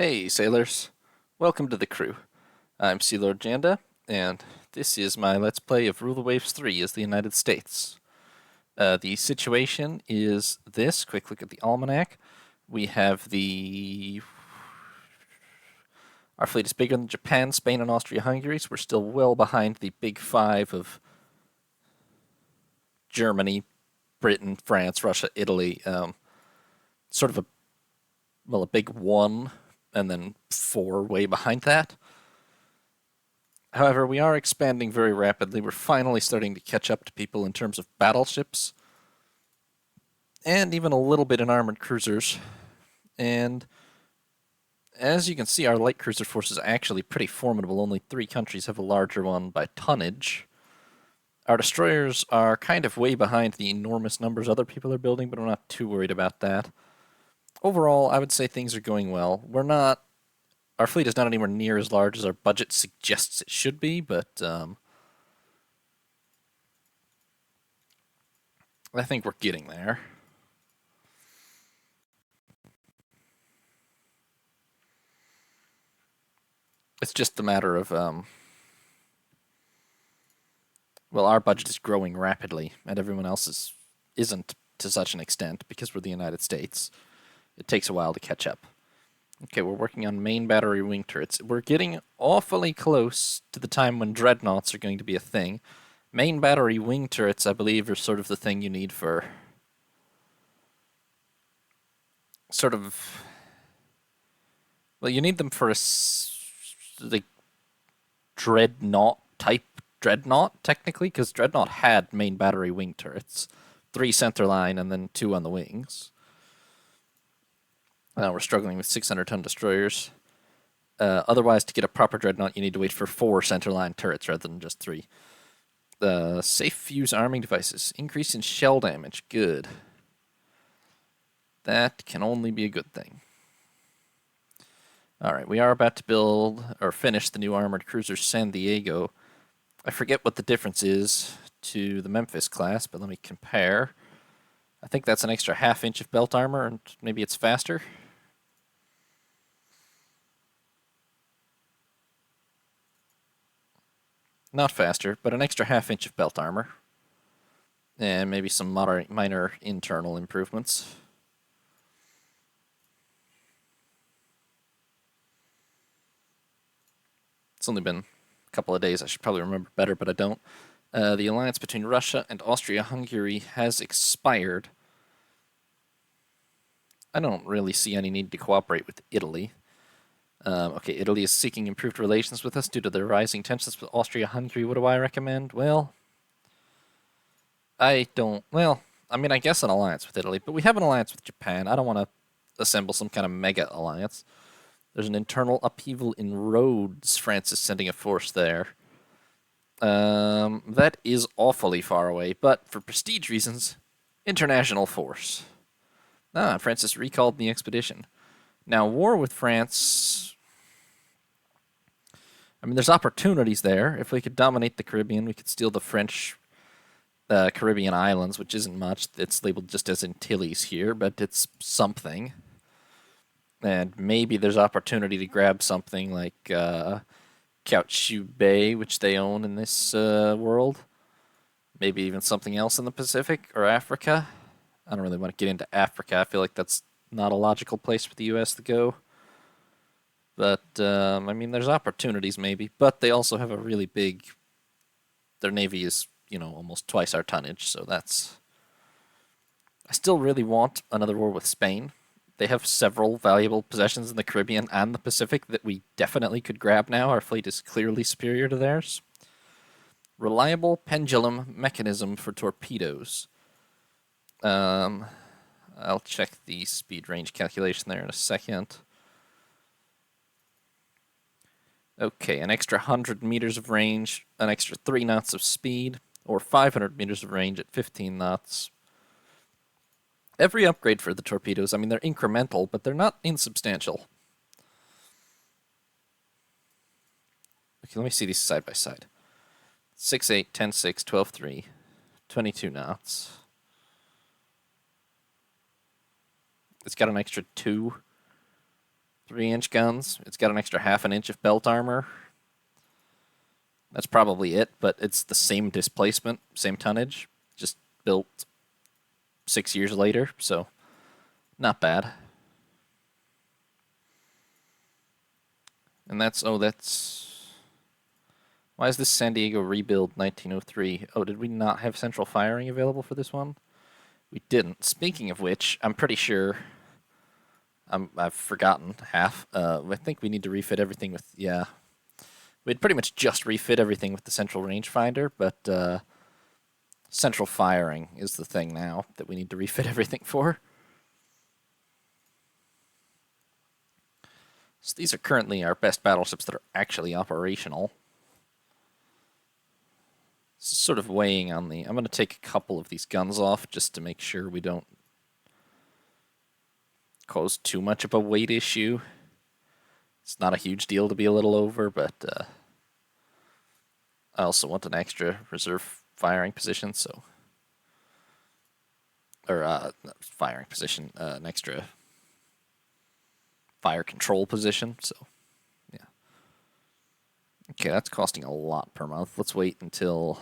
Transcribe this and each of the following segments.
Hey, sailors. Welcome to the crew. I'm Sea Lord Janda, and this is my Let's Play of Rule the Waves 3 as the United States. The situation is this. Quick look at the almanac. We have Our fleet is bigger than Japan, Spain, and Austria-Hungary, so we're still well behind the big five of Germany, Britain, France, Russia, Italy. Sort of a big one, and then four way behind that. However, we are expanding very rapidly. We're finally starting to catch up to people in terms of battleships, and even a little bit in armored cruisers. And as you can see, our light cruiser force is actually pretty formidable. Only 3 countries have a larger one by tonnage. Our destroyers are kind of way behind the enormous numbers other people are building, but I'm not too worried about that. Overall, I would say things are going well. Our fleet is not anywhere near as large as our budget suggests it should be, but I think we're getting there. It's just a matter of, our budget is growing rapidly, and everyone else's isn't to such an extent because we're the United States. It takes a while to catch up. Okay, we're working on main battery wing turrets. We're getting awfully close to the time when dreadnoughts are going to be a thing. Main battery wing turrets, I believe, are sort of the thing you need for you need them for the dreadnought type dreadnought, technically, because dreadnought had main battery wing turrets. 3 centerline and then 2 on the wings. We're struggling with 600-ton destroyers. Otherwise, to get a proper dreadnought, you need to wait for 4 centerline turrets rather than just 3. Safe fuse arming devices. Increase in shell damage. Good. That can only be a good thing. Alright, we are about to build, or finish, the new armored cruiser San Diego. I forget what the difference is to the Memphis class, but let me compare. I think that's an extra half-inch of belt armor, and maybe it's faster. Not faster, but an extra half-inch of belt armor. And maybe some minor internal improvements. It's only been a couple of days. I should probably remember better, but I don't. The alliance between Russia and Austria-Hungary has expired. I don't really see any need to cooperate with Italy. Okay, Italy is seeking improved relations with us due to the rising tensions with Austria-Hungary. What do I recommend? Well, I guess an alliance with Italy, but we have an alliance with Japan. I don't want to assemble some kind of mega alliance. There's an internal upheaval in Rhodes. France is sending a force there. That is awfully far away, but for prestige reasons, international force. France has recalled the expedition. Now, war with France... there's opportunities there. If we could dominate the Caribbean, we could steal the French Caribbean islands, which isn't much. It's labeled just as Antilles here, but it's something. And maybe there's opportunity to grab something like Kaohsiung Bay, which they own in this world. Maybe even something else in the Pacific or Africa. I don't really want to get into Africa. I feel like that's not a logical place for the U.S. to go. But, there's opportunities maybe. But they also have a really big... Their navy is, almost twice our tonnage, so that's... I still really want another war with Spain. They have several valuable possessions in the Caribbean and the Pacific that we definitely could grab now. Our fleet is clearly superior to theirs. Reliable pendulum mechanism for torpedoes. I'll check the speed range calculation there in a second. Okay, an extra 100 meters of range, an extra 3 knots of speed, or 500 meters of range at 15 knots. Every upgrade for the torpedoes, they're incremental, but they're not insubstantial. Okay, let me see these side by side. 6.8, 10.6, 12.3, 22 knots. It's got an extra 2 3-inch guns. It's got an extra half an inch of belt armor. That's probably it, but it's the same displacement, same tonnage, just built 6 years later, so not bad. And that's... Why is this San Diego rebuild 1903? Oh, did we not have central firing available for this one? We didn't. Speaking of which, I'm pretty sure... I've forgotten half. I think we need to refit everything with... Yeah. We'd pretty much just refit everything with the central rangefinder, but central firing is the thing now that we need to refit everything for. So these are currently our best battleships that are actually operational. This is sort of weighing on the... I'm going to take a couple of these guns off just to make sure we don't cause too much of a weight issue. It's not a huge deal to be a little over, but I also want an extra reserve firing position, so... Or, not firing position, an extra fire control position, so, yeah. Okay, that's costing a lot per month. Let's wait until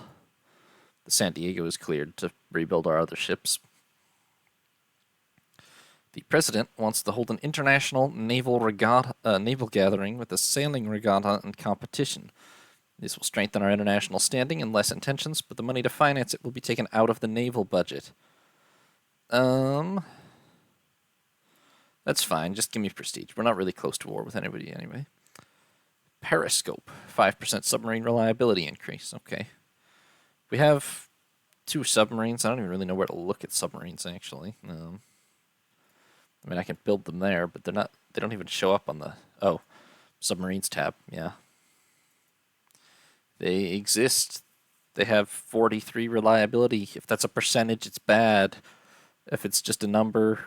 the San Diego is cleared to rebuild our other ships. The President wants to hold an international naval gathering with a sailing regatta and competition. This will strengthen our international standing and lessen tensions, but the money to finance it will be taken out of the naval budget. That's fine. Just give me prestige. We're not really close to war with anybody anyway. Periscope. 5% submarine reliability increase. Okay. We have 2 submarines. I don't even really know where to look at submarines, actually. I mean, I can build them there, but they don't even show up on the... Oh, submarines tab. Yeah. They exist. They have 43 reliability. If that's a percentage, it's bad. If it's just a number...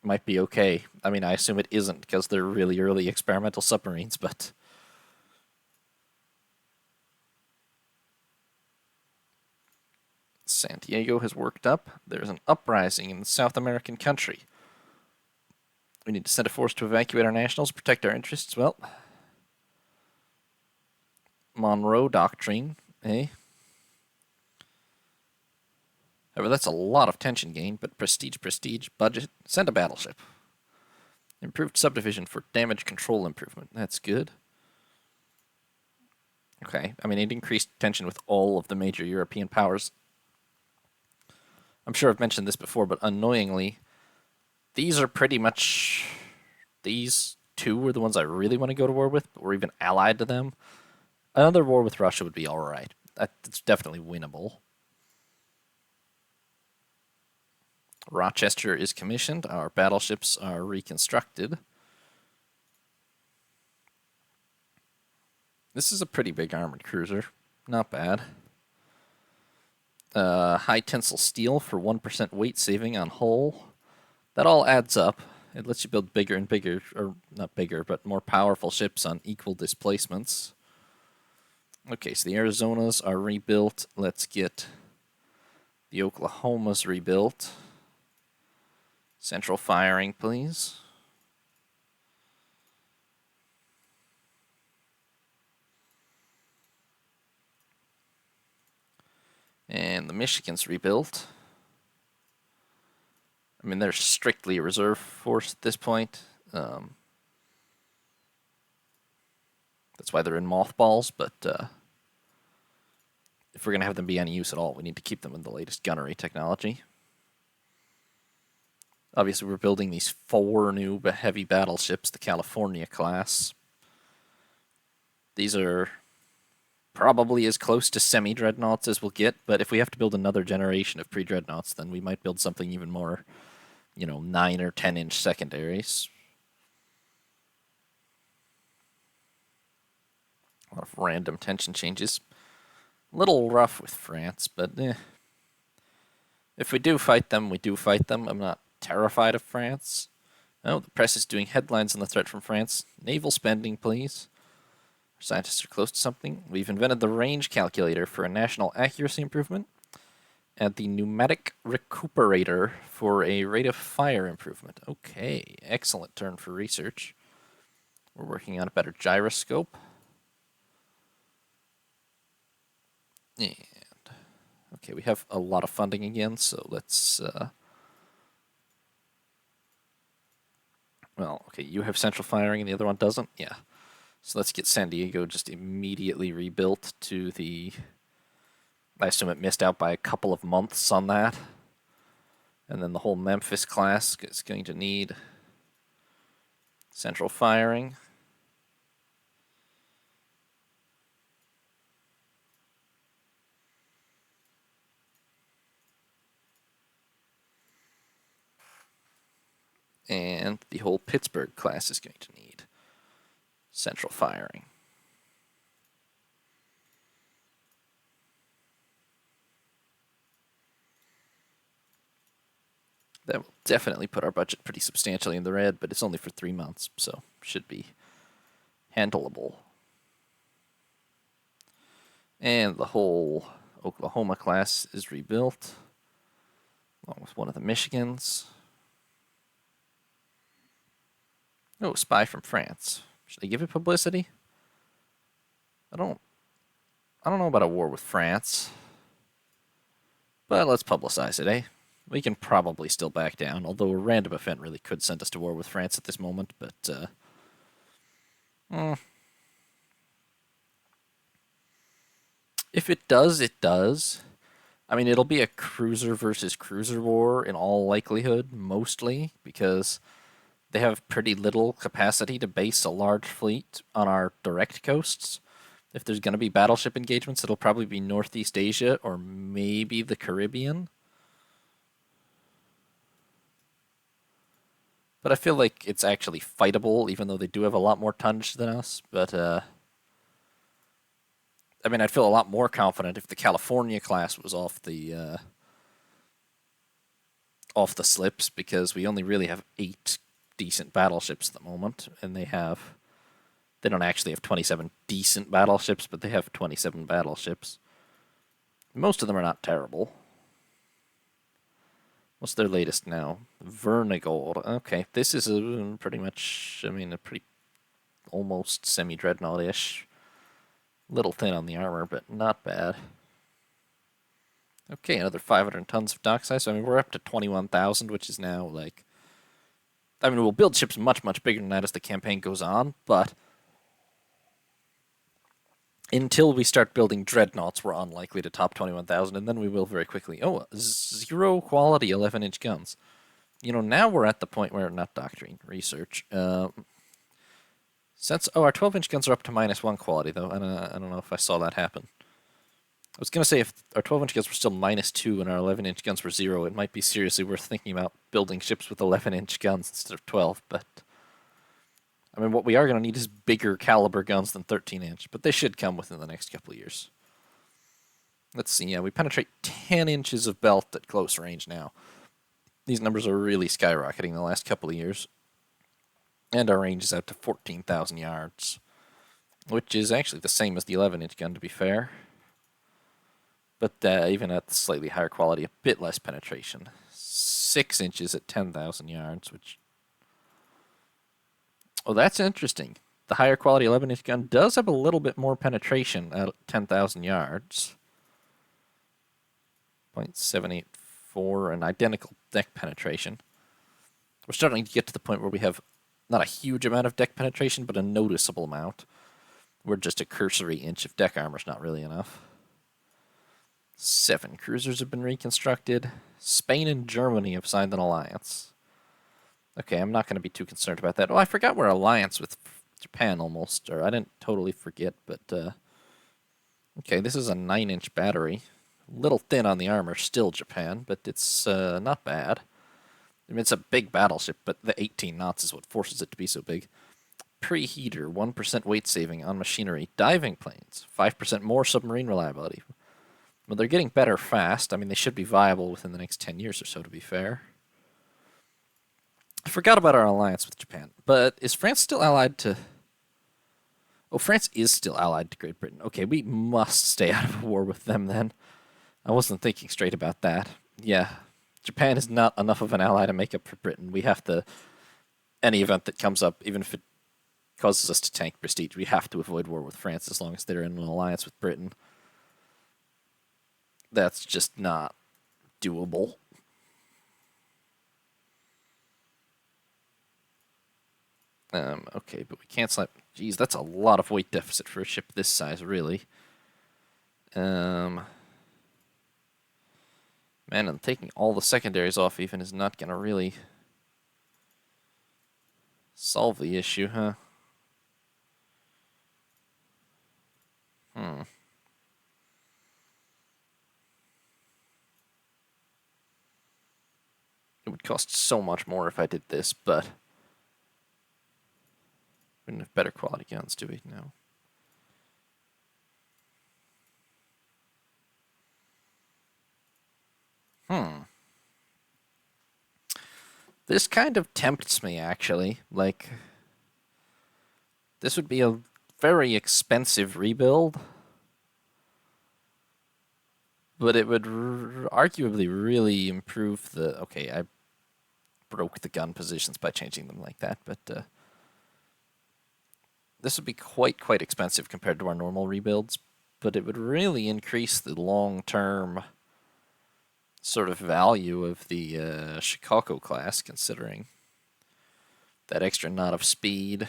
might be okay. I mean, I assume it isn't because they're really early experimental submarines, but... San Diego has worked up. There's an uprising in the South American country. We need to send a force to evacuate our nationals, protect our interests. Well, Monroe Doctrine, eh? However, that's a lot of tension gain, but prestige, budget, send a battleship. Improved subdivision for damage control improvement. That's good. Okay, I mean, it increased tension with all of the major European powers. I'm sure I've mentioned this before, but annoyingly, these are pretty much... These 2 are the ones I really want to go to war with, or even allied to them. Another war with Russia would be alright. That's definitely winnable. Rochester is commissioned. Our battleships are reconstructed. This is a pretty big armored cruiser. Not bad. High tensile steel for 1% weight saving on hull. That all adds up. It lets you build bigger and bigger, or not bigger, but more powerful ships on equal displacements. Okay, so the Arizonas are rebuilt. Let's get the Oklahomas rebuilt. Central firing, please. And the Michigan's rebuilt. I mean, they're strictly a reserve force at this point. That's why they're in mothballs, but if we're going to have them be any use at all, we need to keep them in the latest gunnery technology. Obviously, we're building these 4 new heavy battleships, the California class. These are probably as close to semi-dreadnoughts as we'll get, but if we have to build another generation of pre-dreadnoughts, then we might build something even more, 9 or 10-inch secondaries. A lot of random tension changes. A little rough with France, but if we do fight them, we do fight them. I'm not terrified of France. Oh, the press is doing headlines on the threat from France. Naval spending, please. Our scientists are close to something. We've invented the range calculator for a national accuracy improvement. Add the pneumatic recuperator for a rate of fire improvement. Okay, excellent turn for research. We're working on a better gyroscope. And, okay, we have a lot of funding again, so let's... well, okay, you have central firing and the other one doesn't? Yeah. So let's get San Diego just immediately rebuilt to the... I assume it missed out by a couple of months on that. And then the whole Memphis class is going to need central firing. And the whole Pittsburgh class is going to need central firing. That will definitely put our budget pretty substantially in the red, but it's only for 3 months, so should be handleable. And the whole Oklahoma class is rebuilt, along with one of the Michigans. Oh, spy from France. Should I give it publicity? I don't know about a war with France, but let's publicize it, eh? We can probably still back down, although a random event really could send us to war with France at this moment, but, if it does, it does. I mean, it'll be a cruiser versus cruiser war in all likelihood, mostly, because they have pretty little capacity to base a large fleet on our direct coasts. If there's going to be battleship engagements, it'll probably be Northeast Asia or maybe the Caribbean. But I feel like it's actually fightable, even though they do have a lot more tonnage than us. But, I mean, I'd feel a lot more confident if the California class was off the slips, because we only really have 8 decent battleships at the moment, and they don't actually have 27 decent battleships, but they have 27 battleships. Most of them are not terrible. What's their latest now? Vernigold. Okay, this is pretty much, I mean, a pretty almost semi-dreadnought-ish. Little thin on the armor, but not bad. Okay, another 500 tons of dock size. So, I mean, we're up to 21,000, which is now, like... I mean, we'll build ships much, much bigger than that as the campaign goes on, but... until we start building dreadnoughts, we're unlikely to top 21,000, and then we will very quickly. Oh, 0 quality 11-inch guns. You know, now we're at the point where, not doctrine, research. Since, our 12-inch guns are up to -1 quality, though. I don't know if I saw that happen. I was going to say, if our 12-inch guns were still -2 and our 11-inch guns were 0, it might be seriously worth thinking about building ships with 11-inch guns instead of 12, but... I mean, what we are going to need is bigger caliber guns than 13-inch, but they should come within the next couple of years. Let's see, yeah, we penetrate 10 inches of belt at close range now. These numbers are really skyrocketing the last couple of years. And our range is out to 14,000 yards, which is actually the same as the 11-inch gun, to be fair. But even at the slightly higher quality, a bit less penetration. 6 inches at 10,000 yards, which... oh, that's interesting. The higher quality 11-inch gun does have a little bit more penetration at 10,000 yards. 0.784, an identical deck penetration. We're starting to get to the point where we have not a huge amount of deck penetration, but a noticeable amount. Where just a cursory inch of deck armor is not really enough. 7 cruisers have been reconstructed. Spain and Germany have signed an alliance. Okay, I'm not going to be too concerned about that. Oh, I forgot we're alliance with Japan almost. Or I didn't totally forget, but... okay, this is a 9-inch battery. A little thin on the armor, still Japan, but it's not bad. I mean, it's a big battleship, but the 18 knots is what forces it to be so big. Preheater, 1% weight saving on machinery. Diving planes, 5% more submarine reliability. Well, they're getting better fast. I mean, they should be viable within the next 10 years or so, to be fair. I forgot about our alliance with Japan, but is France still allied to... oh, France is still allied to Great Britain. Okay, we must stay out of a war with them then. I wasn't thinking straight about that. Yeah, Japan is not enough of an ally to make up for Britain. We have to, any event that comes up, even if it causes us to tank prestige, we have to avoid war with France as long as they're in an alliance with Britain. That's just not doable. Okay, but we can't slap. Geez, that's a lot of weight deficit for a ship this size, really. Man, and taking all the secondaries off even is not gonna really solve the issue, huh? Hmm. It would cost so much more if I did this, but we wouldn't have better quality guns, do we? No. Hmm. This kind of tempts me, actually. Like, this would be a very expensive rebuild, but it would arguably really improve the. Okay, I broke the gun positions by changing them like that, but this would be quite expensive compared to our normal rebuilds, but it would really increase the long-term sort of value of the Shikoku class, considering that extra knot of speed.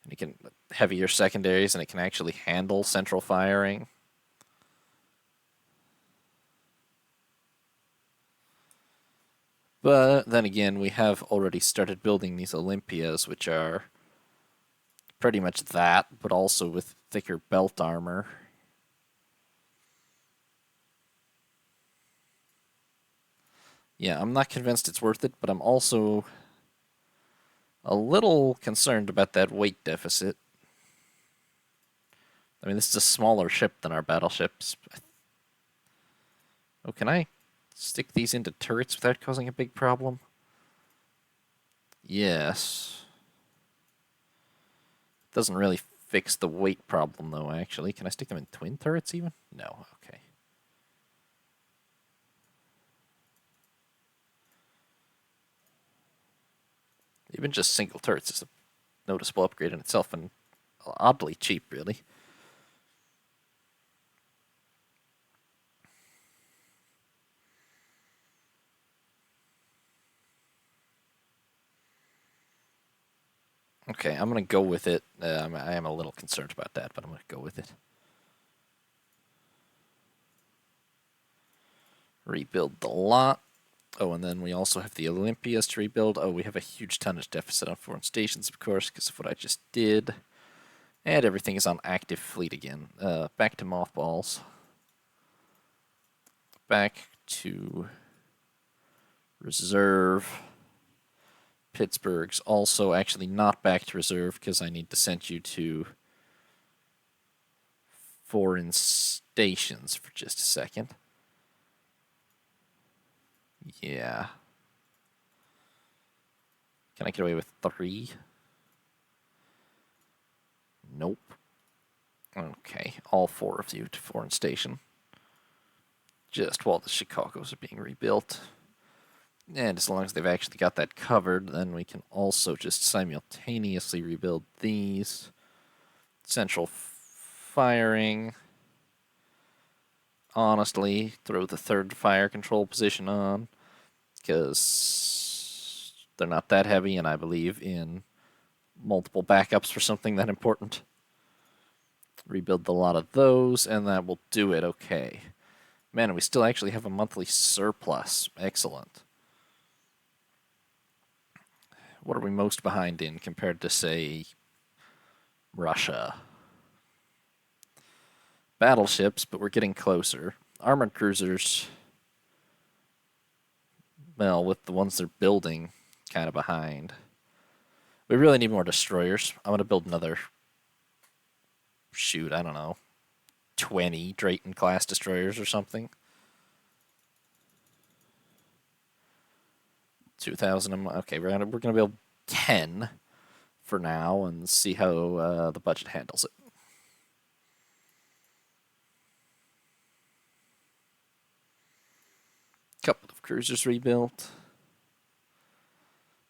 And it can heavier secondaries, and it can actually handle central firing. But then again, we have already started building these Olympias, which are pretty much that, but also with thicker belt armor. Yeah, I'm not convinced it's worth it, but I'm also a little concerned about that weight deficit. I mean, this is a smaller ship than our battleships. Oh, can I stick these into turrets without causing a big problem? Yes. Doesn't really fix the weight problem, though, actually. Can I stick them in twin turrets, even? No, okay. Even just single turrets is a noticeable upgrade in itself, and oddly cheap, really. Okay, I'm going to go with it. I am a little concerned about that, but I'm going to go with it. Rebuild the lot. Oh, and then we also have the Olympias to rebuild. Oh, we have a huge tonnage deficit on foreign stations, of course, because of what I just did. And everything is on active fleet again. Back to mothballs. Back to reserve. Pittsburgh's also actually not back to reserve because I need to send you to foreign stations for just a second. Yeah. Can I get away with 3? Nope. Okay, all 4 of you to foreign station. Just while the Chicagos are being rebuilt. And as long as they've actually got that covered, then we can also just simultaneously rebuild these. Central firing. Honestly, throw the 3rd fire control position on, because they're not that heavy, and I believe in multiple backups for something that important. Rebuild a lot of those, and that will do it. Okay. Man, we still actually have a monthly surplus. Excellent. What are we most behind in compared to, say, Russia? Battleships, but we're getting closer. Armored cruisers, well, with the ones they're building, kind of behind. We really need more destroyers. I'm going to build another, shoot, I don't know, 20 Drayton class destroyers or something. 2,000. Okay, we're gonna build 10 for now and see how the budget handles it. Cruisers rebuilt.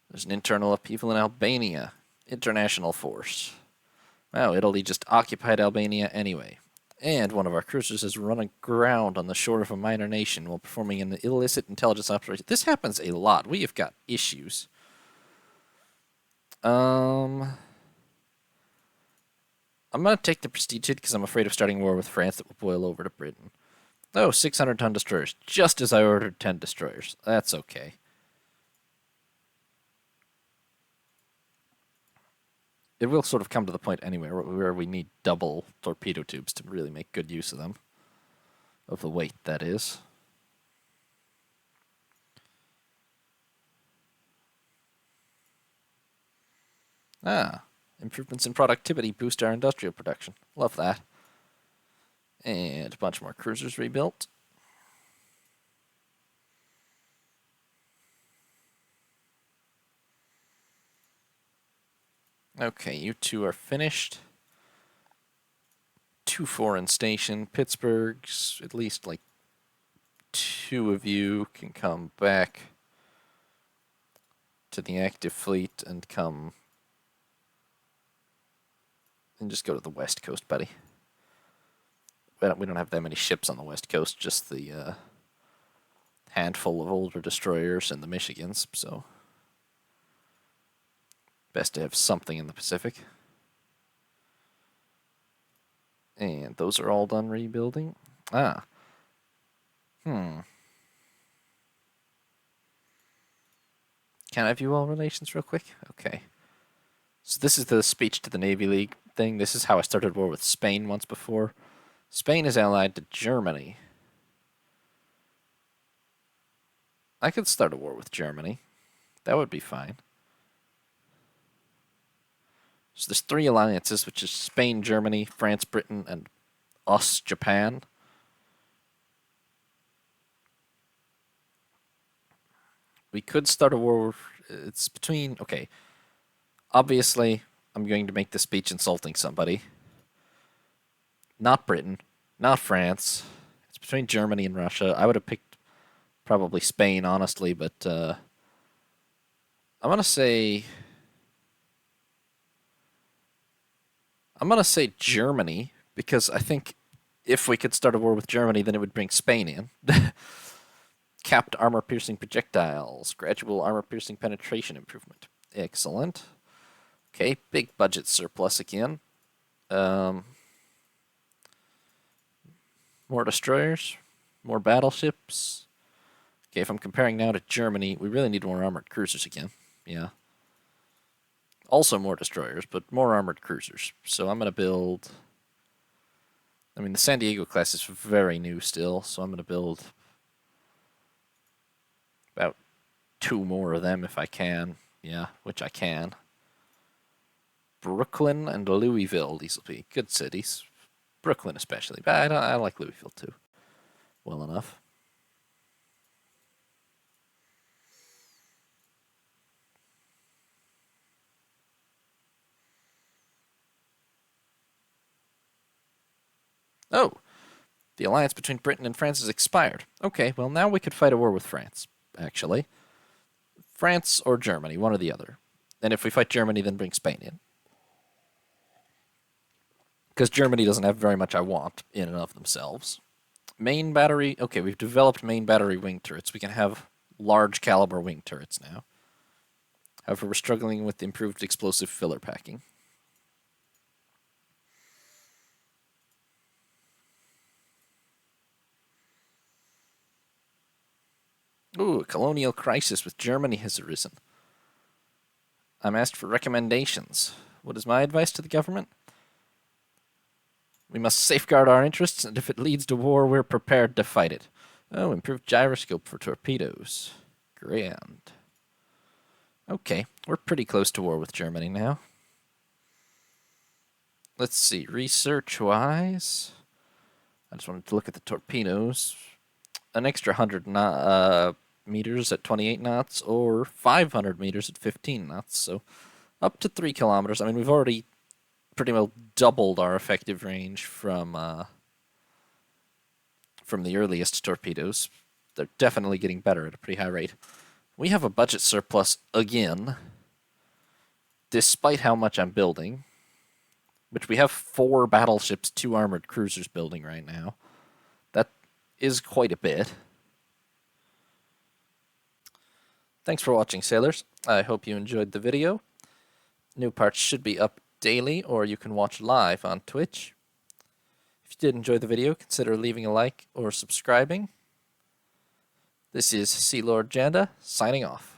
There's an internal upheaval in Albania. International force. Wow, Italy just occupied Albania anyway. And one of our cruisers has run aground on the shore of a minor nation while performing an illicit intelligence operation. This happens a lot. We have got issues. I'm going to take the prestige hit because I'm afraid of starting war with France that will boil over to Britain. Oh, 600-ton destroyers. Just as I ordered 10 destroyers. That's okay. It will sort of come to the point anyway where we need double torpedo tubes to really make good use of them. Of the weight, that is. Ah, improvements in productivity boost our industrial production. Love that. And a bunch more cruisers rebuilt. Okay, you two are finished. 2 foreign station. Pittsburgh's, at least like 2 of you can come back to the active fleet and come and just go to the west coast, buddy. We don't have that many ships on the west coast, just the handful of older destroyers and the Michigans, so best to have something in the Pacific. And those are all done rebuilding. Ah. Can I view all relations real quick? Okay. So this is the speech to the Navy League thing. This is how I started war with Spain once before. Spain is allied to Germany. I could start a war with Germany. That would be fine. So there's 3 alliances, which is Spain, Germany, France, Britain, and us, Japan. We could start a war. It's between... Okay. Obviously, I'm going to make the speech insulting somebody. Not Britain. Not France. It's between Germany and Russia. I would have picked probably Spain, honestly, but I'm going to say... I'm going to say Germany, because I think if we could start a war with Germany, then it would bring Spain in. Capped armor-piercing projectiles. Gradual armor-piercing penetration improvement. Excellent. Okay, big budget surplus again. More destroyers. More battleships. Okay, if I'm comparing now to Germany, we really need more armored cruisers again. Yeah. Also more destroyers, but more armored cruisers. So I'm going to build... I mean, the San Diego class is very new still, so I'm going to build about 2 more of them if I can. Yeah, which I can. Brooklyn and Louisville, these will be good cities. Brooklyn especially, but I like Louisville too. Well enough. Oh, the alliance between Britain and France has expired. Okay, well now we could fight a war with France, actually. France or Germany, one or the other. And if we fight Germany, then bring Spain in. Because Germany doesn't have very much I want in and of themselves. Main battery, okay, we've developed main battery wing turrets. We can have large caliber wing turrets now. However, we're struggling with improved explosive filler packing. Ooh, a colonial crisis with Germany has arisen. I'm asked for recommendations. What is my advice to the government? We must safeguard our interests, and if it leads to war, we're prepared to fight it. Oh, improved gyroscope for torpedoes. Grand. Okay, we're pretty close to war with Germany now. Let's see, research-wise... I just wanted to look at the torpedoes. An extra 100 meters at 28 knots, or 500 meters at 15 knots, so up to 3 kilometers. I mean, we've already pretty well doubled our effective range from the earliest torpedoes. they're definitely getting better at a pretty high rate. We have a budget surplus again, despite how much I'm building, which we have 4 battleships, 2 armored cruisers building right now. That is quite a bit. Thanks for watching, sailors. I hope you enjoyed the video. New parts should be up daily, or you can watch live on Twitch. If you did enjoy the video, consider leaving a like or subscribing. This is Sea Lord Janda, signing off.